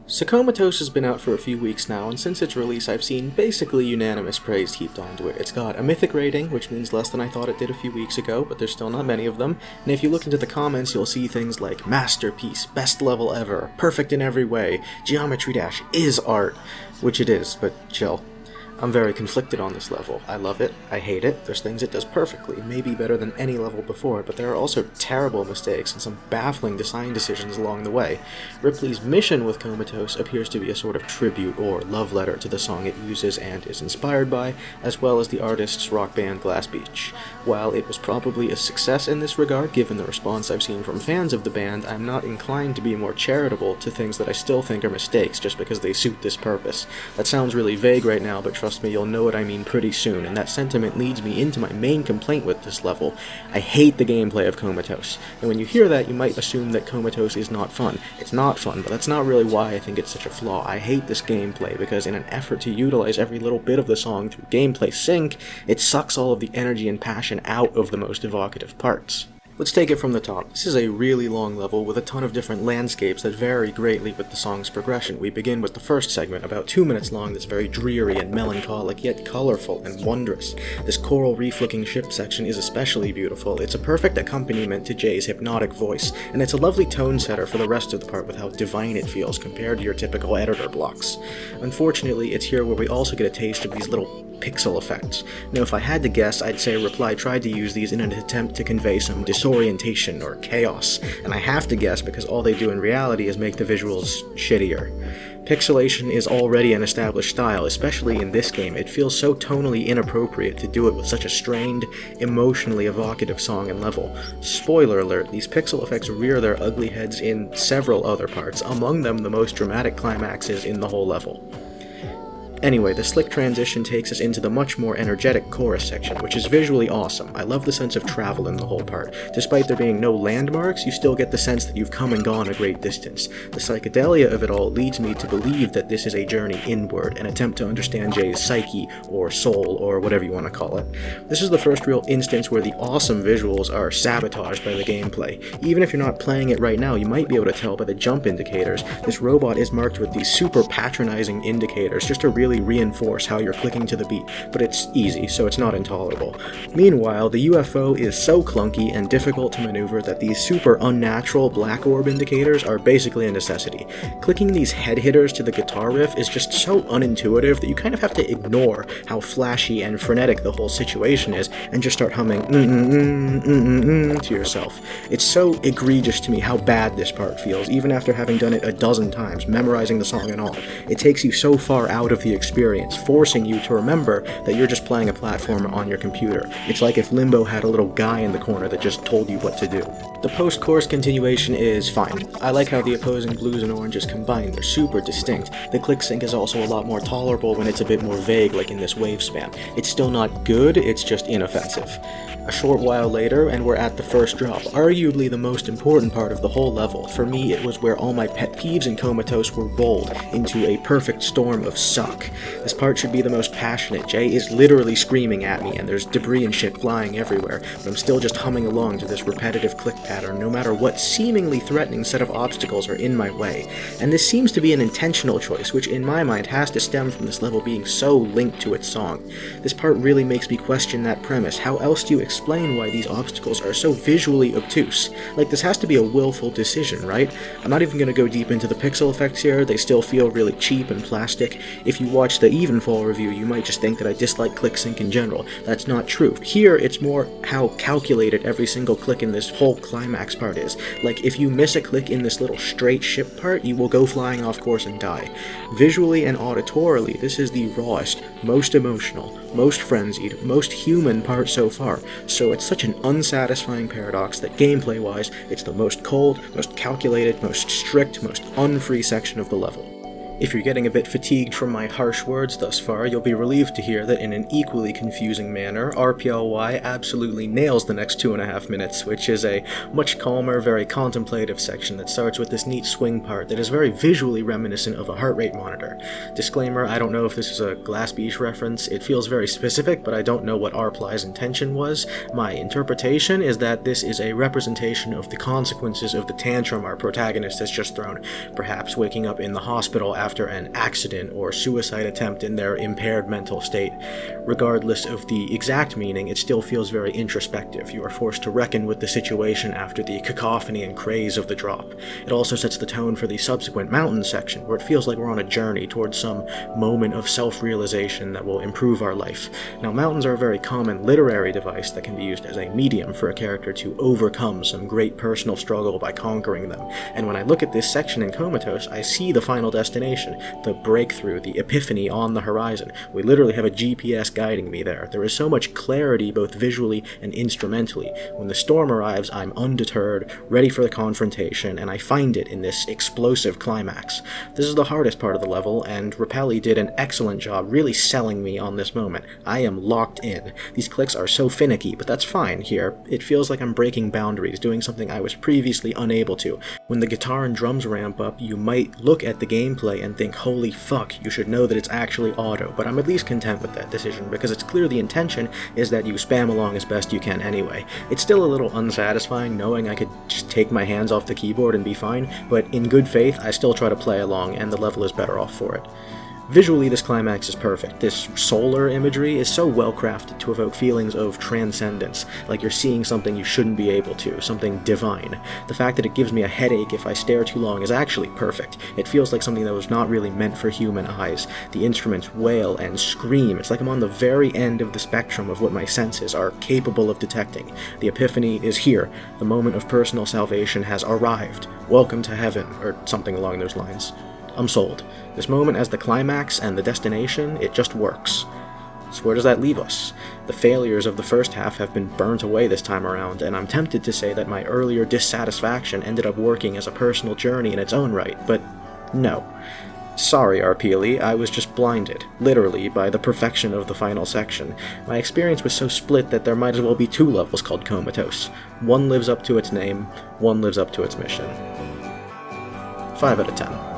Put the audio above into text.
So Commatose has been out for a few weeks now, and since its release I've seen basically unanimous praise heaped onto it. It's got a mythic rating, which means less than I thought it did a few weeks ago, but there's still not many of them, and if you look into the comments you'll see things like masterpiece, best level ever, perfect in every way, Geometry Dash is art, which it is, but chill. I'm very conflicted on this level. I love it, I hate it, there's things it does perfectly, maybe better than any level before, but there are also terrible mistakes and some baffling design decisions along the way. rply's mission with Commatose appears to be a sort of tribute or love letter to the song it uses and is inspired by, as well as the artist's rock band Glass Beach. While it was probably a success in this regard, given the response I've seen from fans of the band, I'm not inclined to be more charitable to things that I still think are mistakes just because they suit this purpose. That sounds really vague right now, but trust me, you'll know what I mean pretty soon, and that sentiment leads me into my main complaint with this level. I hate the gameplay of Commatose, and when you hear that, you might assume that Commatose is not fun. It's not fun, but that's not really why I think it's such a flaw. I hate this gameplay because in an effort to utilize every little bit of the song through gameplay sync, it sucks all of the energy and passion out of the most evocative parts. Let's take it from the top. This is a really long level with a ton of different landscapes that vary greatly with the song's progression. We begin with the first segment, about 2 minutes long, that's very dreary and melancholic, yet colorful and wondrous. This coral reef-looking ship section is especially beautiful. It's a perfect accompaniment to Jay's hypnotic voice, and it's a lovely tone setter for the rest of the part with how divine it feels compared to your typical editor blocks. Unfortunately, it's here where we also get a taste of these little pixel effects. Now, if I had to guess, I'd say rply tried to use these in an attempt to convey some disorientation or chaos, and I have to guess because all they do in reality is make the visuals shittier. Pixelation is already an established style, especially in this game. It feels so tonally inappropriate to do it with such a strained, emotionally evocative song and level. Spoiler alert, these pixel effects rear their ugly heads in several other parts, among them the most dramatic climaxes in the whole level. Anyway, the slick transition takes us into the much more energetic chorus section, which is visually awesome. I love the sense of travel in the whole part. Despite there being no landmarks, you still get the sense that you've come and gone a great distance. The psychedelia of it all leads me to believe that this is a journey inward, an attempt to understand Jay's psyche, or soul, or whatever you want to call it. This is the first real instance where the awesome visuals are sabotaged by the gameplay. Even if you're not playing it right now, you might be able to tell by the jump indicators. This robot is marked with these super patronizing indicators just to really reinforce how you're clicking to the beat, but it's easy, so it's not intolerable. Meanwhile, the UFO is so clunky and difficult to maneuver that these super unnatural black orb indicators are basically a necessity. Clicking these head hitters to the guitar riff is just so unintuitive that you kind of have to ignore how flashy and frenetic the whole situation is and just start humming to yourself. It's so egregious to me how bad this part feels, even after having done it a dozen times, memorizing the song and all. It takes you so far out of the experience, forcing you to remember that you're just playing a platformer on your computer. It's like if Limbo had a little guy in the corner that just told you what to do. The post-chorus continuation is fine. I like how the opposing blues and oranges combine. They're super distinct. The click sync is also a lot more tolerable when it's a bit more vague, like in this wave span. It's still not good, it's just inoffensive. A short while later, and we're at the first drop, arguably the most important part of the whole level. For me, it was where all my pet peeves in Commatose were rolled into a perfect storm of suck. This part should be the most passionate. Jay is literally screaming at me, and there's debris and shit flying everywhere, but I'm still just humming along to this repetitive click pattern, no matter what seemingly threatening set of obstacles are in my way. And this seems to be an intentional choice, which in my mind has to stem from this level being so linked to its song. This part really makes me question that premise. How else do you explain why these obstacles are so visually obtuse? Like, this has to be a willful decision, right? I'm not even going to go deep into the pixel effects here. They still feel really cheap and plastic. If you watch the Evenfall review, you might just think that I dislike click sync in general. That's not true. Here, it's more how calculated every single click in this whole climax part is. Like, if you miss a click in this little straight ship part, you will go flying off course and die. Visually and auditorily, this is the rawest, most emotional, most frenzied, most human part so far, so it's such an unsatisfying paradox that gameplay-wise, it's the most cold, most calculated, most strict, most unfree section of the level. If you're getting a bit fatigued from my harsh words thus far, you'll be relieved to hear that in an equally confusing manner, rply absolutely nails the next 2.5 minutes, which is a much calmer, very contemplative section that starts with this neat swing part that is very visually reminiscent of a heart rate monitor. Disclaimer, I don't know if this is a Glass Beach reference, it feels very specific, but I don't know what rply's intention was. My interpretation is that this is a representation of the consequences of the tantrum our protagonist has just thrown, perhaps waking up in the hospital after an accident or suicide attempt in their impaired mental state. Regardless of the exact meaning, it still feels very introspective. You are forced to reckon with the situation after the cacophony and craze of the drop. It also sets the tone for the subsequent mountain section, where it feels like we're on a journey towards some moment of self-realization that will improve our life. Now, mountains are a very common literary device that can be used as a medium for a character to overcome some great personal struggle by conquering them, and when I look at this section in Comatose, I see the final destination, the breakthrough, the epiphany on the horizon. We literally have a GPS guiding me there. There is so much clarity both visually and instrumentally. When the storm arrives, I'm undeterred, ready for the confrontation, and I find it in this explosive climax. This is the hardest part of the level, and rply did an excellent job really selling me on this moment. I am locked in. These clicks are so finicky, but that's fine here. It feels like I'm breaking boundaries, doing something I was previously unable to. When the guitar and drums ramp up, you might look at the gameplay and think, holy fuck, you should know that it's actually auto, but I'm at least content with that decision, because it's clear the intention is that you spam along as best you can anyway. It's still a little unsatisfying knowing I could just take my hands off the keyboard and be fine, but in good faith, I still try to play along, and the level is better off for it. Visually, this climax is perfect. This solar imagery is so well crafted to evoke feelings of transcendence, like you're seeing something you shouldn't be able to, something divine. The fact that it gives me a headache if I stare too long is actually perfect. It feels like something that was not really meant for human eyes. The instruments wail and scream. It's like I'm on the very end of the spectrum of what my senses are capable of detecting. The epiphany is here. The moment of personal salvation has arrived. Welcome to heaven, or something along those lines. I'm sold. This moment as the climax and the destination, it just works. So where does that leave us? The failures of the first half have been burnt away this time around, and I'm tempted to say that my earlier dissatisfaction ended up working as a personal journey in its own right, but no. Sorry, rply, I was just blinded, literally, by the perfection of the final section. My experience was so split that there might as well be 2 levels called Comatose. One lives up to its name, one lives up to its mission. 5 out of 10.